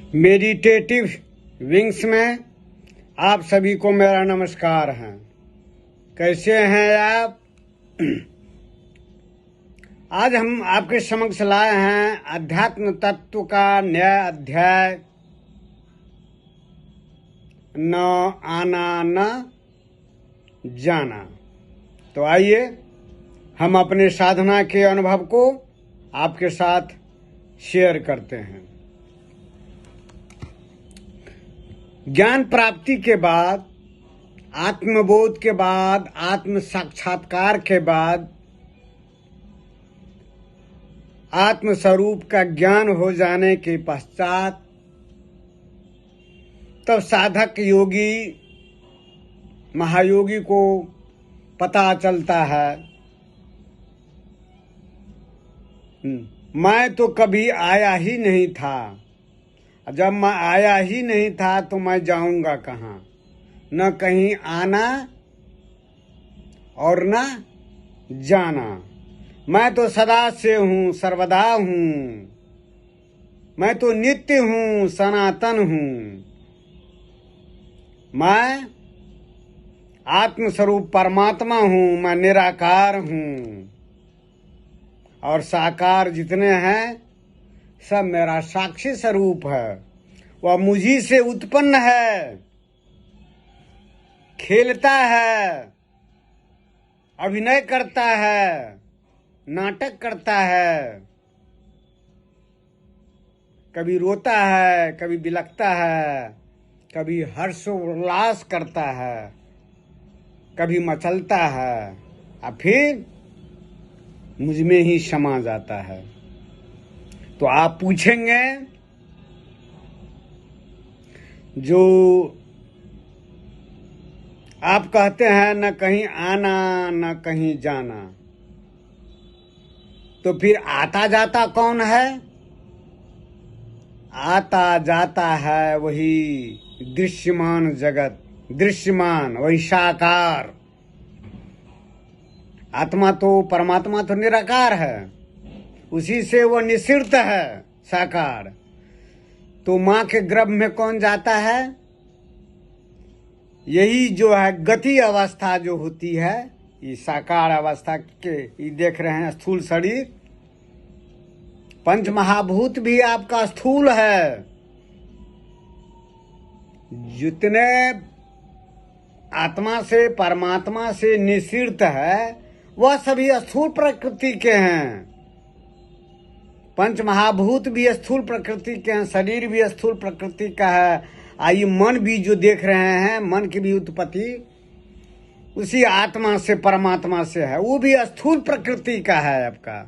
Meditative wings में आप सभी को मेरा नमस्कार है। कैसे हैं आप? आज हम आपके समक्ष लाए हैं अध्यात्म तत्व का नया अध्याय, न आना न जाना। तो आइए हम अपने साधना के अनुभव को आपके साथ शेयर करते हैं। ज्ञान प्राप्ति के बाद, आत्मबोध के बाद, आत्म साक्षात्कार के बाद, आत्म स्वरूप का ज्ञान हो जाने के पश्चात तब साधक योगी महायोगी को पता चलता है मैं तो कभी आया ही नहीं था। जब मैं आया ही नहीं था तो मैं जाऊंगा कहाँ? न कहीं आना और न जाना। मैं तो सदा से हूँ, सर्वदा हूँ। मैं तो नित्य हूँ, सनातन हूँ। मैं आत्मस्वरूप परमात्मा हूँ। मैं निराकार हूँ और साकार जितने हैं सब मेरा साक्षी स्वरूप है। वह मुझी से उत्पन्न है, खेलता है, अभिनय करता है, नाटक करता है, कभी रोता है, कभी बिलखता है, कभी हर्षोल्लास करता है, कभी मचलता है और फिर मुझ में ही समा जाता है। तो आप पूछेंगे, जो आप कहते हैं न कहीं आना न कहीं जाना, तो फिर आता जाता कौन है? आता जाता है वही दृश्यमान जगत, दृश्यमान वही साकार। आत्मा तो, परमात्मा तो निराकार है, उसी से वो निसिर्त है, साकार। तो माँ के गर्भ में कौन जाता है? यही जो है गति अवस्था जो होती है, ये साकार अवस्था के, ये देख रहे हैं स्थूल शरीर। पंच महाभूत भी आपका स्थूल है। जितने आत्मा से, परमात्मा से निसिर्त है, वह सभी स्थूल प्रकृति के हैं। पंच महाभूत भी स्थूल प्रकृति के हैं, शरीर भी स्थूल प्रकृति का है। आइए मन भी जो देख रहे हैं, मन की भी उत्पत्ति उसी आत्मा से, परमात्मा से है, वो भी स्थूल प्रकृति का है आपका।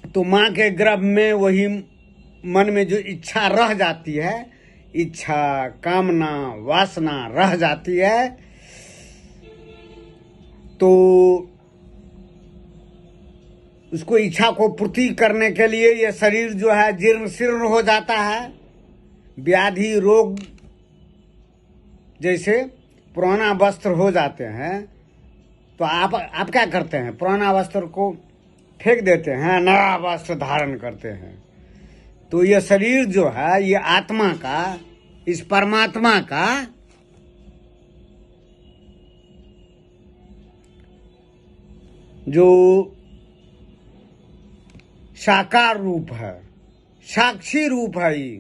तो माँ के गर्भ में वही मन में जो इच्छा रह जाती है, इच्छा, कामना, वासना रह जाती है, तो उसको इच्छा को पूर्ति करने के लिए ये शरीर जो है जीर्ण शीर्ण हो जाता है। व्याधि रोग जैसे पुराना वस्त्र हो जाते हैं, तो आप क्या करते हैं? पुराना वस्त्र को फेंक देते हैं, नया वस्त्र धारण करते हैं। तो ये शरीर जो है, ये आत्मा का, इस परमात्मा का जो साकार रूप है, साक्षी रूप है ये।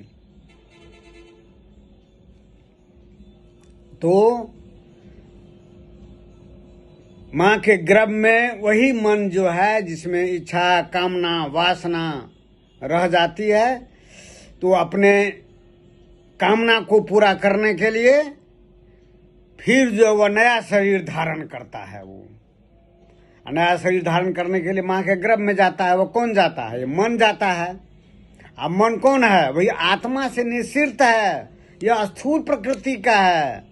तो माँ के गर्भ में वही मन जो है जिसमें इच्छा, कामना, वासना रह जाती है, तो अपने कामना को पूरा करने के लिए फिर जो वह नया शरीर धारण करता है। वो नया शरीर धारण करने के लिए माँ के गर्भ में जाता है। वो कौन जाता है? ये मन जाता है। अब मन कौन है? वही आत्मा से निश्चित है, यह स्थूल प्रकृति का है।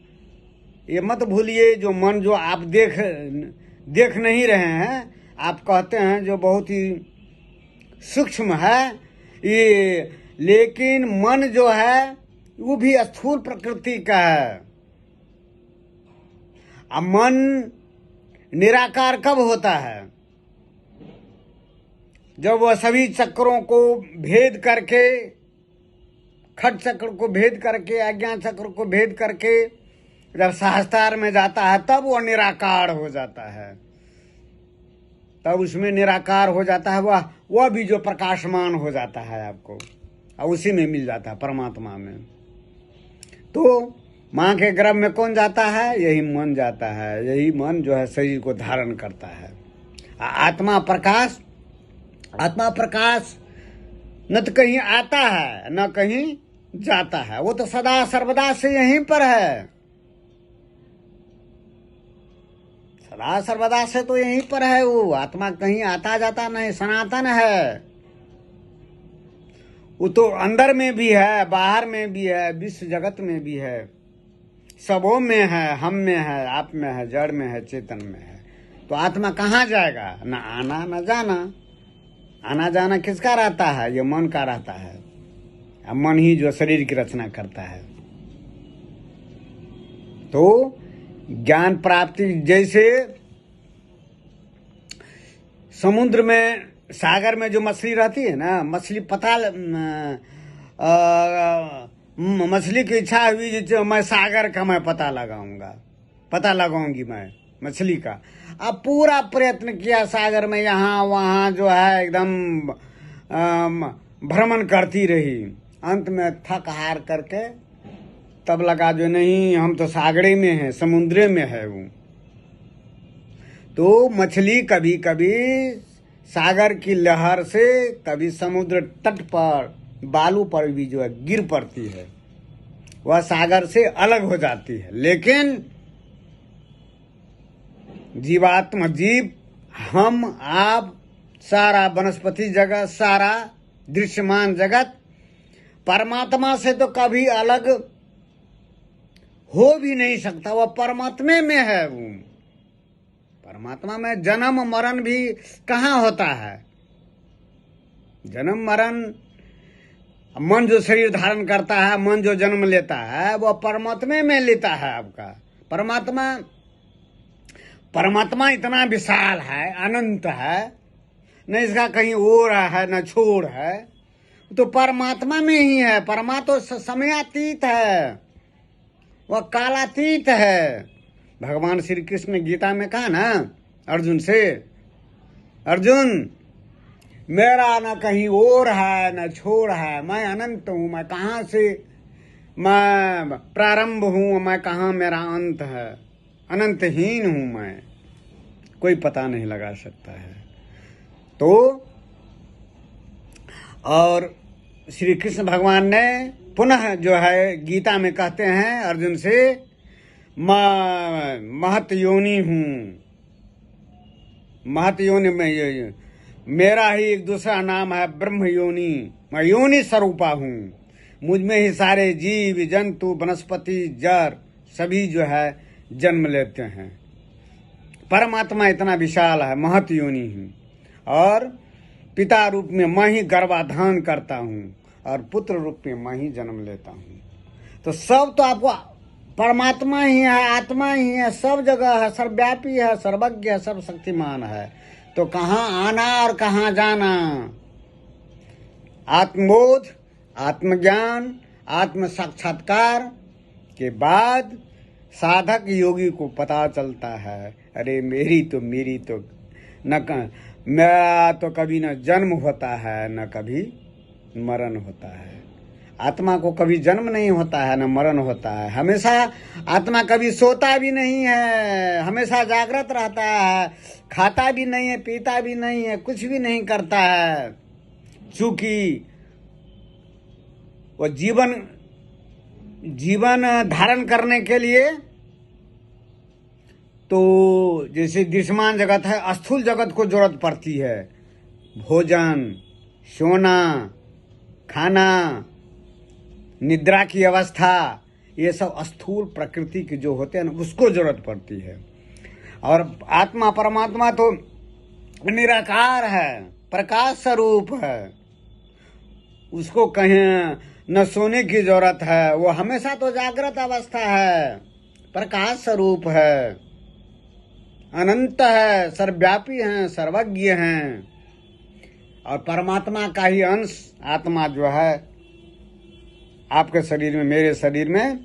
ये मत भूलिए, जो मन जो आप देख नहीं रहे हैं, आप कहते हैं जो बहुत ही सूक्ष्म है ये, लेकिन मन जो है वो भी स्थूल प्रकृति का है। अब मन निराकार कब होता है? जब वह सभी चक्रों को भेद करके, खट चक्र को भेद करके, अज्ञान चक्र को भेद करके जब सहस्त्रार में जाता है, तब वो निराकार हो जाता है। तब उसमें निराकार हो जाता है, वह भी जो प्रकाशमान हो जाता है आपको, और उसी में मिल जाता है, परमात्मा में। तो माँ के गर्भ में कौन जाता है? यही मन जाता है। यही मन जो है शरीर को धारण करता है। आत्मा प्रकाश, आत्मा प्रकाश न तो कहीं आता है न कहीं जाता है, वो तो सदा सर्वदा से यहीं पर है। सदा सर्वदा से तो यहीं पर है वो। आत्मा कहीं आता जाता नहीं, सनातन है। वो तो अंदर में भी है, बाहर में भी है, विश्व जगत में भी है, सबों में है, हम में है, आप में है, जड़ में है, चेतन में है। तो आत्मा कहाँ जाएगा? न आना न जाना। आना जाना किसका रहता है? ये मन का रहता है। अब मन ही जो शरीर की रचना करता है। तो ज्ञान प्राप्ति, जैसे समुद्र में, सागर में जो मछली रहती है ना, मछली मछली की इच्छा हुई जो मैं सागर का मैं पता लगाऊंगी मैं मछली का। अब पूरा प्रयत्न किया सागर में, यहाँ वहाँ जो है एकदम भ्रमण करती रही। अंत में थक हार करके तब लगा जो नहीं, हम तो सागरे में हैं, समुद्रे में है वो। तो मछली कभी कभी सागर की लहर से, कभी समुद्र तट पर बालू पर भी जो है गिर पड़ती है, वह सागर से अलग हो जाती है। लेकिन जीवात्मा, जीव, हम, आप, सारा वनस्पति जगत, सारा दृश्यमान जगत परमात्मा से तो कभी अलग हो भी नहीं सकता। वह परमात्मा में है। वो परमात्मा में जन्म मरण भी कहाँ होता है? जन्म मरण, मन जो शरीर धारण करता है, मन जो जन्म लेता है, वह परमात्मा में लेता है आपका। परमात्मा इतना विशाल है, अनंत है, न इसका कहीं ओर है न छोर है। तो परमात्मा में ही है। परमा तो समयातीत है, वह कालातीत है। भगवान श्री कृष्ण ने गीता में कहा ना अर्जुन से, अर्जुन मेरा न कहीं ओर है न छोर है, मैं अनंत हूँ। मैं कहाँ से मैं प्रारंभ हूँ, मैं कहाँ मेरा अंत है। अनंतहीन हूँ मैं, कोई पता नहीं लगा सकता है। तो और श्री कृष्ण भगवान ने पुनः जो है गीता में कहते हैं अर्जुन से, मैं महत योनि हूँ। महत योनि में मेरा ही एक दूसरा नाम है ब्रह्म योनि। मैं योनि स्वरूपा हूँ। मुझ में ही सारे जीव जंतु वनस्पति जड़ सभी जो है जन्म लेते हैं। परमात्मा इतना विशाल है, महत योनि हूँ। और पिता रूप में मैं ही गर्भाधान करता हूँ, और पुत्र रूप में मैं ही जन्म लेता हूँ। तो सब तो आपको परमात्मा ही है, आत्मा ही है, सब जगह है, सर्वव्यापी है, सर्वज्ञ है, सर्वशक्तिमान है। तो कहाँ आना और कहाँ जाना? आत्मबोध, आत्मज्ञान, आत्म साक्षात्कार के बाद साधक योगी को पता चलता है, अरे मेरी तो मेरा तो कभी न जन्म होता है न कभी मरण होता है। आत्मा को कभी जन्म नहीं होता है न मरण होता है। हमेशा आत्मा कभी सोता भी नहीं है, हमेशा जागृत रहता है, खाता भी नहीं है, पीता भी नहीं है, कुछ भी नहीं करता है। चूंकि वो जीवन धारण करने के लिए, तो जैसे दृश्यमान जगत है, स्थूल जगत को जरूरत पड़ती है। भोजन, सोना, खाना, निद्रा की अवस्था, ये सब स्थूल प्रकृति के जो होते हैं ना, उसको जरूरत पड़ती है। और आत्मा परमात्मा तो निराकार है, प्रकाश स्वरूप है। उसको कहीं न सोने की जरूरत है, वो हमेशा तो जागृत अवस्था है, प्रकाश स्वरूप है, अनंत है, सर्वव्यापी हैं, सर्वज्ञ हैं। और परमात्मा का ही अंश आत्मा जो है आपके शरीर में, मेरे शरीर में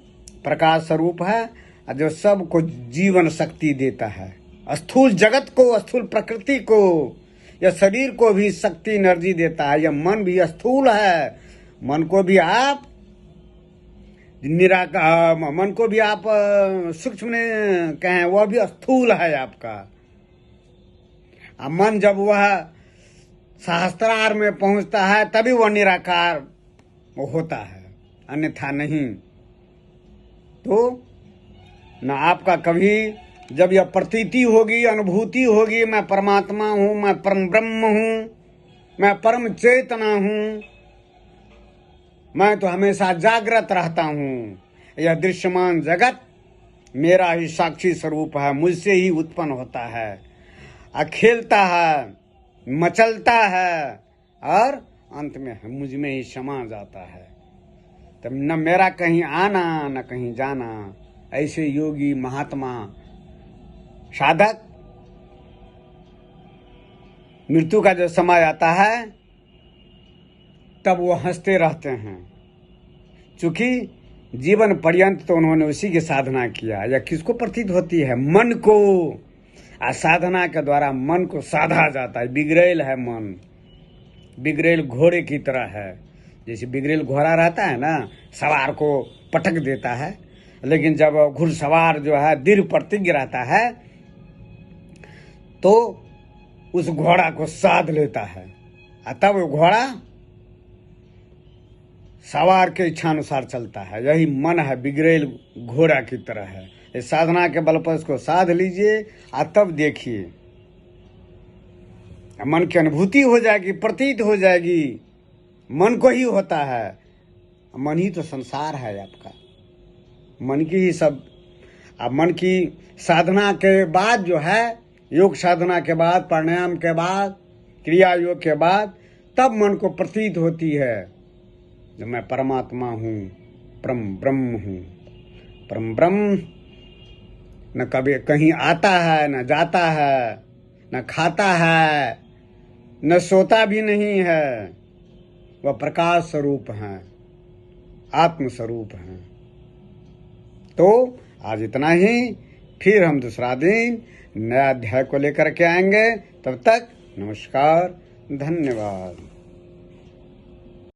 प्रकाश स्वरूप है, जो सबको जीवन शक्ति देता है। स्थूल जगत को, स्थूल प्रकृति को, या शरीर को भी शक्ति एनर्जी देता है। यह मन भी स्थूल है, मन को भी आप मन को भी आप सूक्ष्म कहें, वह भी स्थूल है आपका। अब मन जब वह सहस्त्रार में पहुंचता है तभी वह निराकार होता है, अन्यथा नहीं। तो न आपका कभी जब यह प्रतीति होगी, अनुभूति होगी, मैं परमात्मा हूं, मैं परम ब्रह्म हूं, मैं परम चेतना हूं, मैं तो हमेशा जागृत रहता हूं, यह दृश्यमान जगत मेरा ही साक्षी स्वरूप है, मुझसे ही उत्पन्न होता है, खेलता है, मचलता है और अंत में मुझ में ही समा जाता है। तब न मेरा कहीं आना न कहीं जाना। ऐसे योगी, महात्मा, साधक मृत्यु का जो समय आता है तब वो हंसते रहते हैं, क्योंकि जीवन पर्यंत तो उन्होंने उसी की साधना किया। या किसको प्रतीत होती है? मन को। साधना के द्वारा मन को साधा जाता है। बिगड़ेल है मन, बिगड़ेल घोड़े की तरह है। जैसे बिगड़ेल घोड़ा रहता है ना, सवार को पटक देता है, लेकिन जब घुड़सवार जो है दृढ़ प्रतिज्ञ रहता है तो उस घोड़ा को साध लेता है, तब वो घोड़ा सवार के इच्छानुसार चलता है। यही मन है, बिगड़ेल घोड़ा की तरह है। इस साधना के बल पर इसको साध लीजिए और तब देखिए मन की अनुभूति हो जाएगी, प्रतीत हो जाएगी। मन को ही होता है, मन ही तो संसार है आपका, मन की ही सब। अब मन की साधना के बाद जो है, योग साधना के बाद, प्राणायाम के बाद, क्रिया योग के बाद, तब मन को प्रतीत होती है जो मैं परमात्मा हूँ, परम ब्रह्म हूँ। परम ब्रह्म न कभी कहीं आता है, न जाता है, न खाता है, न सोता भी नहीं है। वह प्रकाश स्वरूप हैं, आत्म स्वरूप हैं। तो आज इतना ही, फिर हम दूसरा दिन नया अध्याय को लेकर के आएंगे। तब तक नमस्कार, धन्यवाद।